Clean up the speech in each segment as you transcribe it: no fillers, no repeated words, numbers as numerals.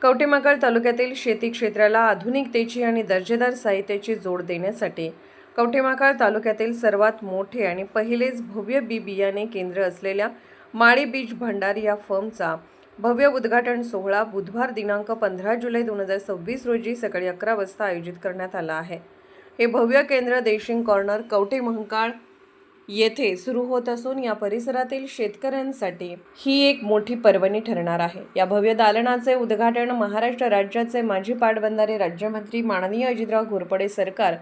कवठेमहांकाळ तालुक्यातील शेती क्षेत्राला आधुनिकतेची आणि दर्जेदार साहित्याची जोड देण्यासाठी कवठेमहांकाळ तालुक्यातील सर्वात मोठे आणि पहिलेच भव्य बियाणे केंद्र असलेल्या माळी बीज भंडार या फर्मचा भव्य उद्घाटन सोहळा बुधवार दिनांक 15 जुलै 2026 रोजी सकाळी 11 वाजता आयोजित करण्यात आला आहे। हे भव्य केंद्र देशिंग कॉर्नर कवठेमहांकाळ येथे सुरू होत असून या परिसरातील शेतकऱ्यांसाठी ही एक मोठी पर्वणी ठरणार आहे। या भव्य दालनाचे उद्घाटन महाराष्ट्र राज्याचे माजी पाटबंधारे राज्यमंत्री माननीय अजितराव घोरपडे सरकार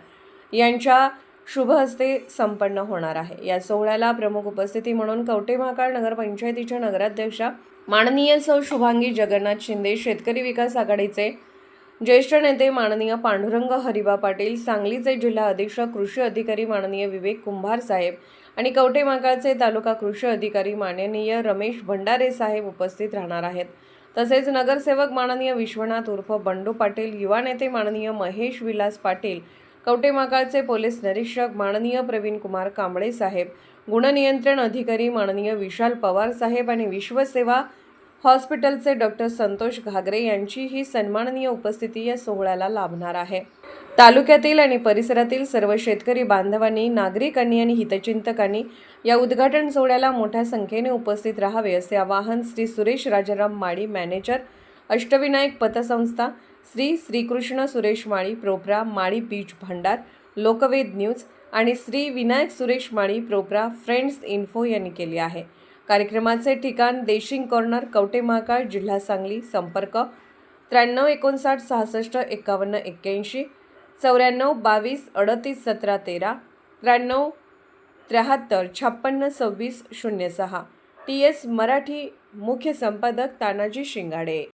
यांच्या शुभ हस्ते संपन्न होणार आहे। या सोहळ्याला प्रमुख उपस्थिती म्हणून कवठेमहांकाळ नगरपंचायतीच्या नगराध्यक्षा माननीय सौ शुभांगी जगन्नाथ शिंदे, शेतकरी विकास आघाडीचे ज्येष्ठ नेते माननीय पांडुरंग हरिबा पाटील, सांगलीचे जिल्हा अधीक्षक कृषी अधिकारी माननीय विवेक कुंभार साहेब आणि कवठेमहांकाळचे तालुका कृषी अधिकारी माननीय रमेश भंडारे साहेब उपस्थित राहणार आहेत। तसेच नगरसेवक माननीय विश्वनाथ उर्फ बंडू पाटील, युवा नेते माननीय महेश विलास पाटील, कवठेमहांकाळचे पोलीस निरीक्षक माननीय प्रवीण कुमार कांबळे साहेब, गुणनियंत्रण अधिकारी माननीय विशाल पवार साहेब आणि विश्वसेवा हॉस्पिटलचे डॉक्टर संतोष घागरे यांची ही सन्माननीय उपस्थिती या सोहळ्याला लाभणार आहे। तालुक्यातील आणि परिसरातील सर्व शेतकरी बांधवांनी, नागरिकांनी आणि हितचिंतकांनी या उद्घाटन सोहळ्याला मोठ्या संख्येने उपस्थित राहावे असे आवाहन श्री सुरेश राजाराम माळी, मॅनेजर, अष्टविनायक पतसंस्था, श्री श्रीकृष्ण सुरेश माळी, प्रोप्रा, माळी बीज भंडार, लोकवेद न्यूज आणि श्री विनायक सुरेश माळी, प्रोप्रा, फ्रेंड्स इन्फो यांनी केले आहे। कार्यक्रमाचे ठिकाण देशिंग कॉर्नर कवठेमहांकाळ, जिल्हा सांगली। संपर्क 93 59 66 51 81, 94 22 38 17 13, 93 73 56 26 06। TS मराठी, मुख्य संपादक तानाजी शिंगाडे।